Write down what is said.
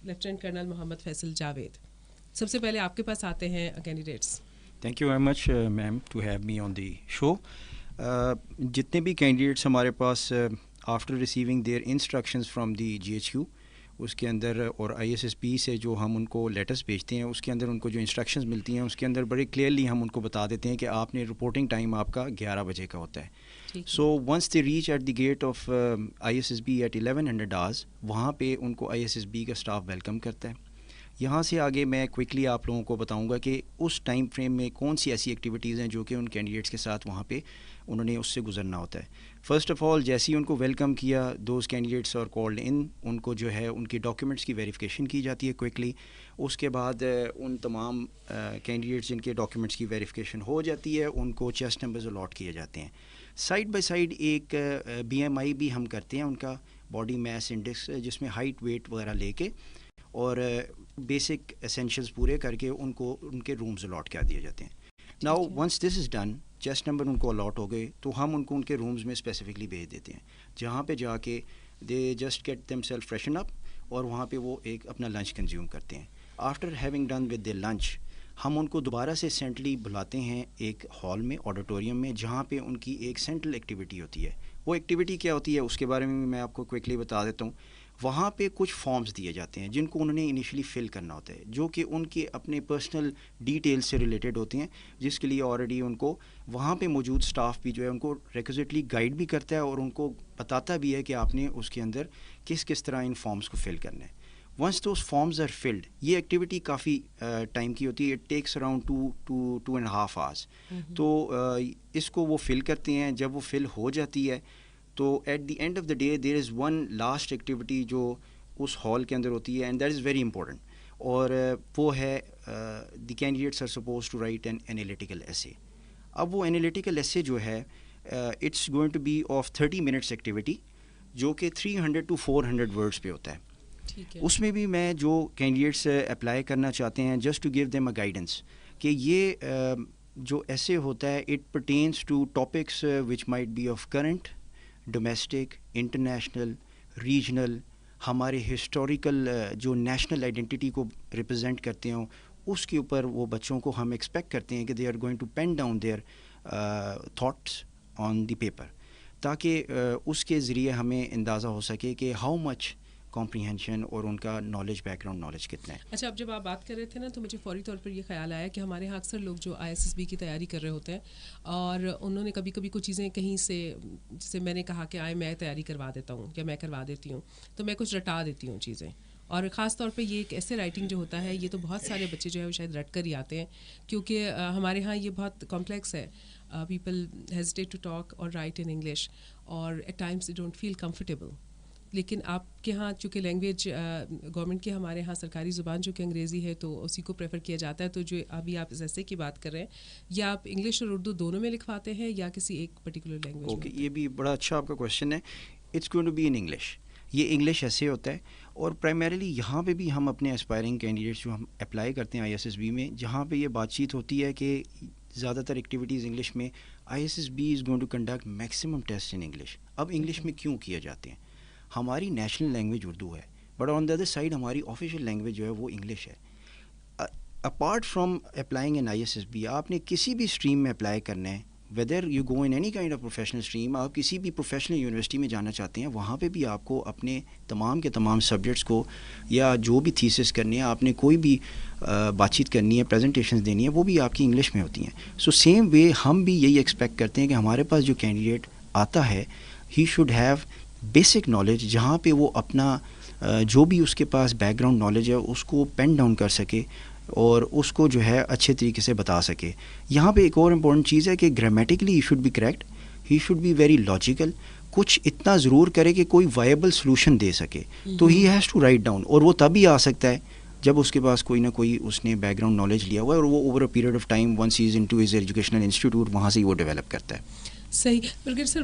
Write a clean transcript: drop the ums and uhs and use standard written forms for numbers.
Lieutenant colonel Muhammad Faisal Javed. سب سے پہلے آپ کے پاس آتے ہیں candidates. Thank you very much ma'am to have me on the show. جتنے بھی کینڈیڈیٹس ہمارے پاس after receiving their instructions from the GHQ اس کے اندر اور ISSB سے جو ہم ان کو لیٹرس بھیجتے ہیں اس کے اندر ان کو جو انسٹرکشنز ملتی ہیں اس کے اندر بڑے کلیئرلی ہم ان کو بتا دیتے ہیں کہ آپ نے رپورٹنگ ٹائم آپ کا 11 بجے کا ہوتا ہے. So once they reach at the gate of ISSB at 1100 hours وہاں پہ ان کو ISSB کا اسٹاف ویلکم کرتا ہے. یہاں سے آگے میں کوئکلی آپ لوگوں کو بتاؤں گا کہ اس ٹائم فریم میں کون سی ایسی ایکٹیویٹیز ہیں جو کہ ان کینڈیڈیٹس کے ساتھ وہاں پہ انہوں نے اس سے گزرنا ہوتا ہے. فرسٹ آف آل جیسے ہی ان کو ویلکم کیا دوز کینڈیڈیٹس اور کالڈ ان کو جو ہے ان کی ڈاکیومنٹس کی ویریفیکیشن کی جاتی ہے کوئکلی. اس کے بعد ان تمام کینڈیڈیٹس جن کے ڈاکیومنٹس کی ویریفیکیشن ہو جاتی ہے ان کو چیسٹ نمبرز الاٹ کیے جاتے ہیں. سائڈ بائی سائڈ ایک BMI بھی ہم کرتے ہیں ان کا باڈی میس انڈیکس جس میں ہائٹ ویٹ وغیرہ لے کے اور بیسک اسینشلز پورے کر کے ان کو ان کے رومز الاٹ کر دیے جاتے ہیں. Now once this is done chest number ان کو الاٹ ہو گئے تو ہم ان کو ان کے رومز میں اسپیسیفکلی بھیج دیتے ہیں جہاں پہ جا کے they just get themselves freshen up اور وہاں پہ وہ ایک اپنا لنچ کنزیوم کرتے ہیں. After having done with their lunch ہم ان کو دوبارہ سے سینٹرلی بلاتے ہیں ایک ہال میں آڈیٹوریم میں جہاں پہ ان کی ایک سینٹرل ایکٹیویٹی ہوتی ہے. وہ ایکٹیویٹی کیا ہوتی ہے اس کے بارے میں آپ کو کوئکلی بتا دیتا ہوں. وہاں پہ کچھ فارمز دیے جاتے ہیں جن کو انہوں نے انیشلی فل کرنا ہوتا ہے جو کہ ان کے اپنے پرسنل ڈیٹیل سے ریلیٹڈ ہوتی ہیں جس کے لیے آلریڈی ان کو وہاں پہ موجود اسٹاف بھی جو ہے ان کو ریکوزٹلی گائیڈ بھی کرتا ہے اور ان کو بتاتا بھی ہے کہ آپ نے اس کے اندر کس طرح ان فارمز کو فل کرنا ہے. Once those forms are filled یہ ایکٹیویٹی کافی ٹائم کی ہوتی ہے. It takes around 2.5 hours. تو اس کو وہ فل کرتے ہیں. جب وہ فل ہو جاتی ہے تو at the end of the day there is one last activity جو اس ہال کے اندر ہوتی ہے and that is very important اور وہ ہے the candidates are suppose to write an analytical essay. اب وہ انالیٹیکل ایسے جو ہے it's going to be of 30 minutes activity جو کہ 300 to 400 words پہ ہوتا ہے. اس میں بھی میں جو کینڈیڈیٹس اپلائی کرنا چاہتے ہیں just to give them a guidance کہ یہ جو ایسے ہوتا ہے it pertains to topics which might be of current domestic international regional ہمارے ہسٹوریکل جو نیشنل آئیڈینٹی کو ریپرزینٹ کرتے ہوں اس کے اوپر وہ بچوں کو ہم ایکسپیکٹ کرتے ہیں کہ they are going to pen down their thoughts on the paper تاکہ اس کے ذریعے ہمیں اندازہ ہو سکے کہ ہاؤ مچ کمپریہنشن اور ان کا نالج بیک گراؤنڈ نالج کتنا ہے. اچھا اب جب آپ بات کر رہے تھے نا تو مجھے فوری طور پر یہ خیال آیا کہ ہمارے یہاں اکثر لوگ جو ISSB کی تیاری کر رہے ہوتے ہیں اور انہوں نے کبھی کبھی کچھ چیزیں کہیں سے جیسے میں نے کہا کہ میں تیاری کروا دیتا ہوں یا میں کروا دیتی ہوں تو میں کچھ رٹا دیتی ہوں چیزیں اور خاص طور پہ یہ ایک ایسے رائٹنگ جو ہوتا ہے یہ تو بہت سارے بچے جو ہے وہ شاید رٹ کر ہی آتے ہیں کیونکہ ہمارے ہاں یہ بہت کمپلیکس ہے. People hesitate to talk or write in English or at times they don't feel comfortable. لیکن آپ کے ہاں چونکہ لینگویج گورنمنٹ کی ہمارے ہاں سرکاری زبان جو کہ انگریزی ہے تو اسی کو پریفر کیا جاتا ہے. تو جو ابھی آپ ایسے کی بات کر رہے ہیں یا آپ انگلش اور اردو دونوں میں لکھواتے ہیں یا کسی ایک پرٹیکولر لینگویج میں؟ اوکے یہ بھی بڑا اچھا آپ کا کوشچن ہے. It's going to be in English. یہ انگلش ایسے ہوتا ہے اور پرائمریلی یہاں پہ بھی ہم اپنے اسپائرنگ کینڈیڈیٹس جو ہم اپلائی کرتے ہیں ISSB میں جہاں پہ یہ بات چیت ہوتی ہے کہ زیادہ تر ایکٹیویٹیز انگلش میں ISSB is going to conduct maximum test in English. اب انگلش میں کیوں کیے جاتے ہیں؟ ہماری نیشنل لینگویج اردو ہے but on the other side ہماری آفیشیل لینگویج جو ہے وہ انگلش ہے. Apart from applying in ISSB آپ نے کسی بھی اسٹریم میں اپلائی کرنا ہے whether you go in any kind of professional stream آپ کسی بھی پروفیشنل یونیورسٹی میں جانا چاہتے ہیں وہاں پہ بھی آپ کو اپنے تمام کے تمام سبجیکٹس کو یا جو بھی تھیسس کرنی ہے آپ نے کوئی بھی بات چیت کرنی ہے پریزنٹیشنز دینی ہے وہ بھی آپ کی انگلش میں ہوتی ہیں. سو سیم وے ہم بھی یہی ایکسپیکٹ کرتے ہیں کہ ہمارے پاس جو کینڈیڈیٹ آتا ہے he should have basic knowledge جہاں پہ وہ اپنا جو بھی اس کے پاس بیک گراؤنڈ نالج ہے اس کو پین ڈاؤن کر سکے اور اس کو جو ہے اچھے طریقے سے بتا سکے. یہاں پہ ایک اور امپورٹنٹ چیز ہے کہ grammatically he should be correct he should be very logical. کچھ اتنا ضرور کرے کہ کوئی وائبل سلوشن دے سکے تو he has to write down اور وہ تبھی آ سکتا ہے جب اس کے پاس کوئی نہ کوئی اس نے بیک گراؤنڈ نالج لیا ہوا ہے اور وہ over a period of time once he is into his educational institute وہاں سے ہی وہ ڈیولپ کرتا ہے. صحیح. بلکہ سر